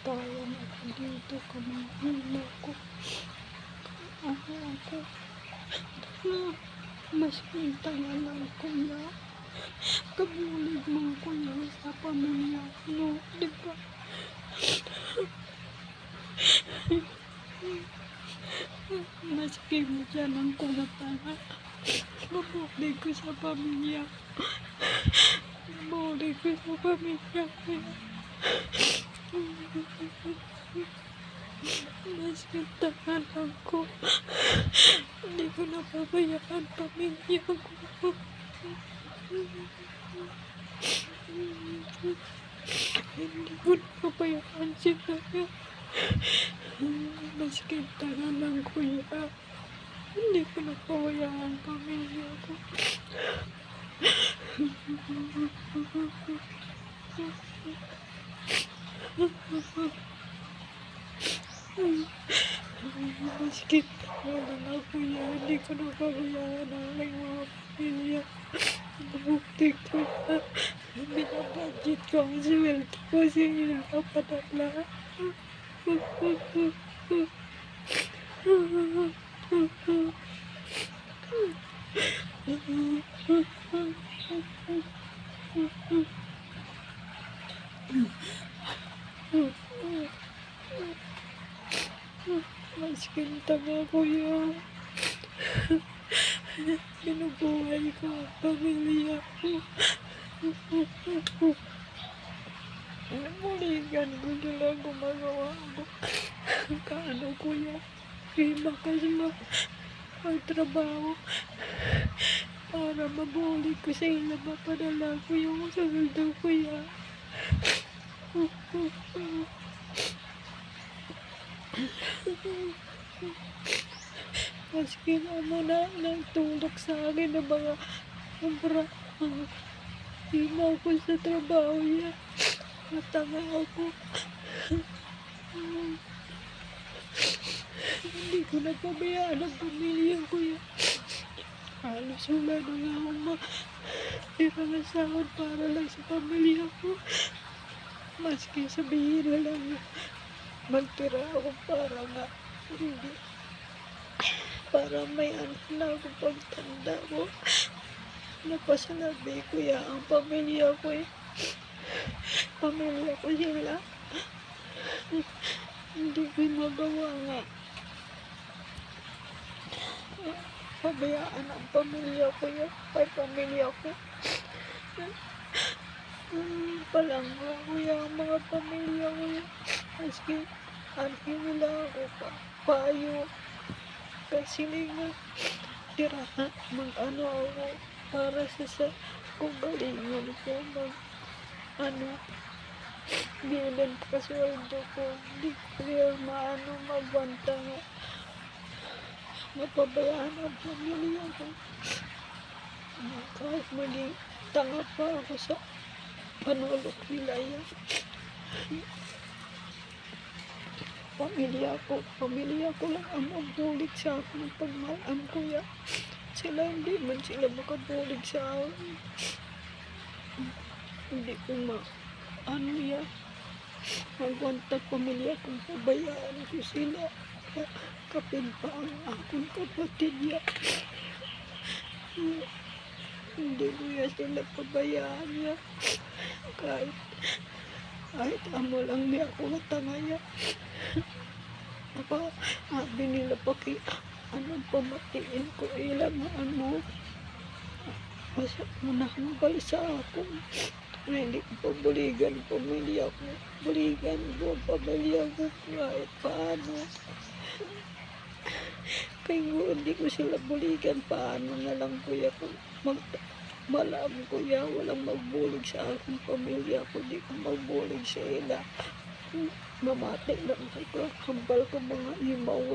Pagkain ako dito, kamahila ko. Ako. Mas pinta nga lang kuya. Kabulig mo kuya sa pamilya mo, diba? Maski mo dyan ang kulatan. Kabulig ko sa pamilya. Kabulig ko sa pamilya kuya. Mas kintangan ako. Hindi ko napabayaan pamilya ko. Hindi ko napabayaan sila. Mas kintangan lang kuya. Hindi ko napabayaan pamilya ko. Maski wala kuya, hindi ko napabayaan ang aking mga pamilya. Bukti ko na binabudget ko ang sweldo ko sila kapadala. Maskin tanga kuya. Binubuhay ko ang pamilya ko. Namuligan ko sila, gumagawa ako. Kaano kuya, imakas magtrabaho para mabulig ko sa ila, mapadala ko yung sweldo kuya. Maski na nagtulak sa akin ng mga obra. Hindi na ako sa trabaho niya. Matanga ako. Hindi ko napabayaan ang pamilya ko yan. Halos wala na nga akong matira na sahod para lang sa pamilya ko. Maski sabihin na lang magtira ako para nga hindi. Para may anak na ako pagtanda ko. Napasalabi ko yan ang pamilya ko eh. Pamilya ko sila. Hindi ko magawa nga. Pabayaan ang pamilya ko yan. Ay pamilya ko. Palangga ko yan ang mga pamilya ko yan. Maski anhin nila ako pa. Payo. Kasi nga tirahan mag-ano ako para sa kung galingan ko bilan pa sweldo ko. Hindi ko kaya magbanta nga mapabayaan ang pamilya ko. Kahit maging tanga pa ako sa panulok nila yan. Pamilya ko lang ang magbulig sa akin ng pagmalam ko yan. Sila hindi man sila makabulig sa akin. Hindi ko yan. Magwantag pamilya kong pabayaan ko sila. Kapin pa ang akong kapatid yan. Hindi ko yan sila pabayaan yan. Kahit amo lang niya ako matanga yan. Sabi nila pamatiin ko ilang manahambal sa ako. Hindi ko pabuligan pamilya ko. Buligan ko pamilya ko kahit paano. Kaya hindi ko sila buligan, paano na lang kuya ko malam kuya, walang magbulig sa aking pamilya ko. Hindi ko magbulig sa ila. Mamati lang ako, hambal ko mga imaw.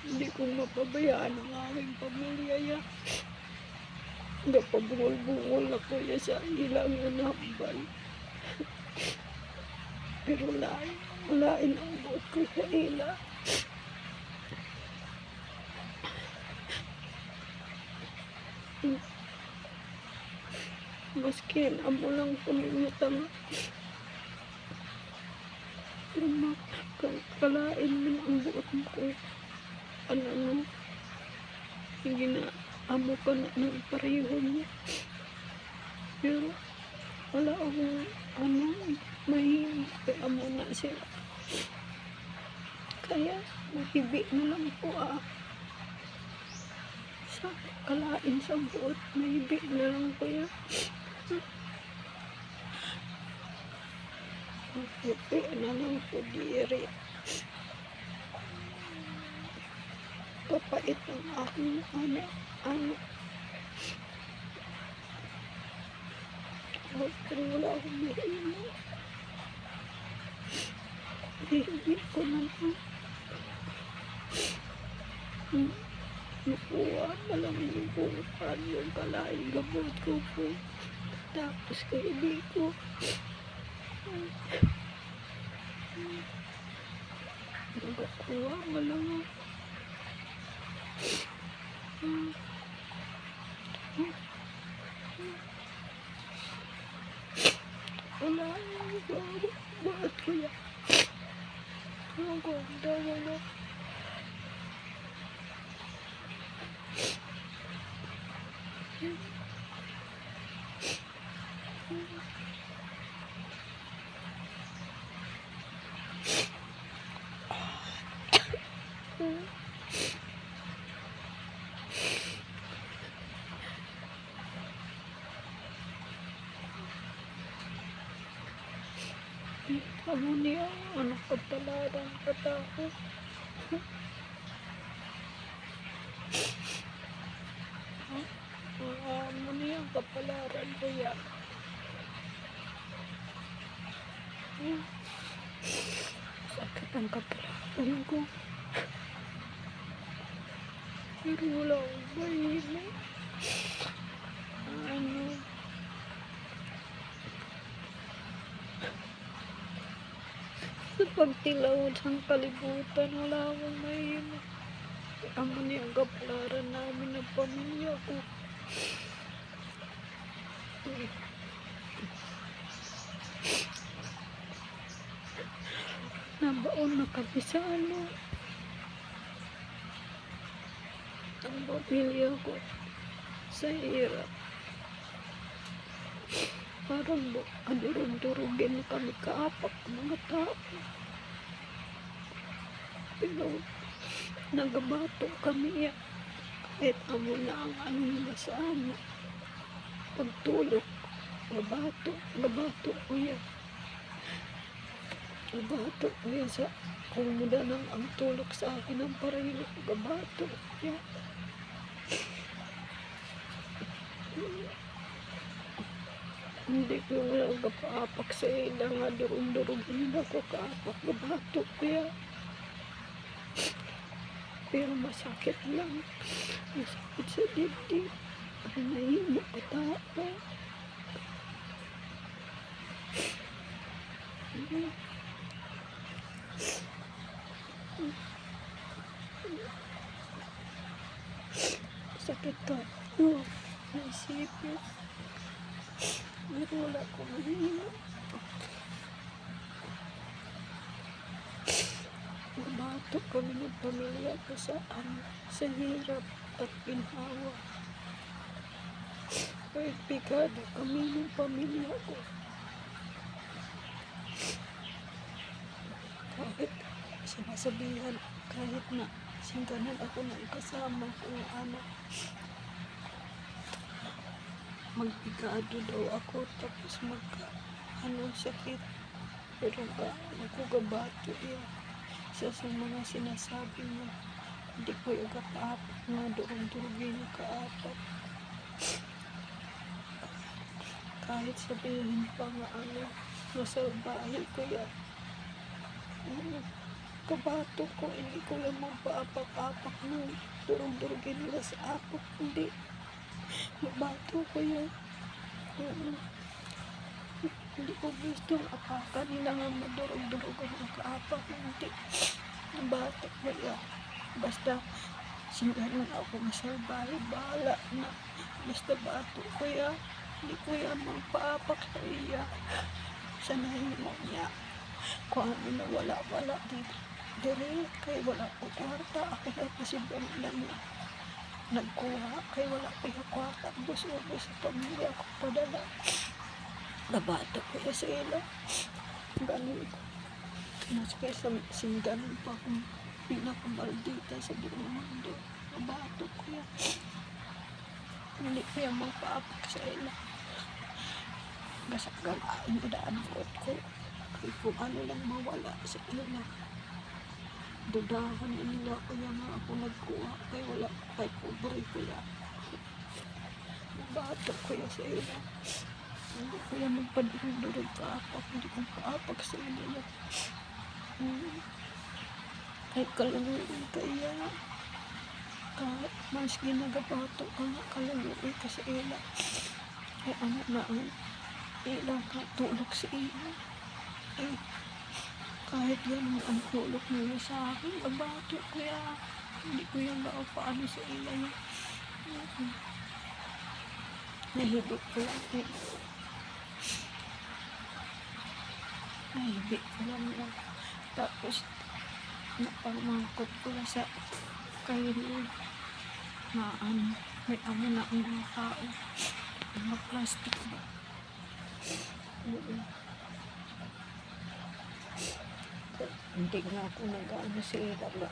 Hindi ko mapabayaan ang aking pamilya yan. Napabungol-bungol ako yan sa ilang hambal. Pero lain ang buot ko sa ila. Maskin, amo lang pamilya tanga. kalain man ang buot mo ko. Ano, hindi na amo ka na ng pareho mo. Pero wala akong mahimik. Kaya amo na sila. Kaya mahibi na lang po sa kalain sa buot. Mahibi na lang po yan. Mahibi na lang po diri. Papait ang aking ano. Pero wala akong mahimik. Mahibi ko na lang. Nakuha na lang yung bukan yung kalaing gamot ko po. Tapos kaibig ko. Nakakuha mo lang ako. Wala yung bago. Bakit ko yan? Ang ganda wala. Amo niya, anak kapalaran katako. Amo niya, kapalaran ko yan. Sakit ang kapalaran ko. Pero wala akong mahimik. Sa pagtilawod ng kalibutan, wala akong mahimik. Amo niya ang kapalaran namin ng pamilya ko. Nabaon na kami sa ang pamilya ko sa hirap. Parang durug-durugin na kami kaapak mga tao. Pero nagabato kami yan. Kahit amo na ang nasa amo. Pagtulog, gabato ko yan. Gabato ko yan sa kung muda nang ang tulog sa akin ng parilo. Gabato yan. Hindi ko wala kapaapak sa ila nga durog-durog hindi ako kaapak. Gabato ko yan. Pero masakit lang. Masakit sa dibdib. Ang nahimok ko tao. Sakit ka. Naisipin. Pero wala ko mahimok. Nabato kami ng pamilya ko sa hirap at ginhawa. Kahit pigado kami ng pamilya ko. Kahit sinasabihan, kahit na singganan ako ng kasama kong anak. Magpigado daw ako tapos sakit. Pero nagkugabato yan. Sa mga sinasabi mo, hindi ko yung kaapak nga durog-durugin yung kaapak. Kahit sabihin pa nga nasa bahay ko yan. Kabato ko, hindi ko lang magpaapak-apak mo. Durog-durugin nila sa apak, hindi. Mabato ko yan. Hindi ko gusto apakan nila nga madurog-durogan ang kaapak. Hindi. Mabato ko yan. Basta singganan ako masalbahe, bahala na. Basta bato ko yan. Hindi ko yan magpaapak sa iya. Sa nahimo niya. Kung ano na wala dito. Dire, kay wala ko kwarta. Akin ay pasibang lang nagkuha. Kay wala ko yung kwarta. Ubus-ubus sa pamilya ko padala. Nabata ko ya sa ila. Ganun. Mas kaysa singganan pa akong pinakamaldita sa buong mundo. Nabato ko yan. Hindi ko yung magpaapak sa ila. Gasagalaan mo daan ko. Kay kung ano lang mawala sa ila. Dudahan nila ko yan nga ako nagkuha. Kay wala kay pobre ko yan. Nabato ko yan sa ila. Hindi ko yan magpadurog kaapak. Hindi ko kaapak sa ila. Kahit kalanguin kaya. Kahit mas ginagabato ka nga kalanguin ka sa ila. Kaya ano na ang ilang katulog sa ila. Eh, kahit yan ang tulog nila sa akin, nabato ko yan. Hindi ko yan paano sa ila yan. Nahibig ko lang eh. Nahibig ko lang yan. Tapos, napamangkot ko na sa kayo na ano, may amo na ang mga tao. Mga plastic ba? Hindi nga ako nag-ano sa ila na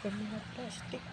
mga plastic.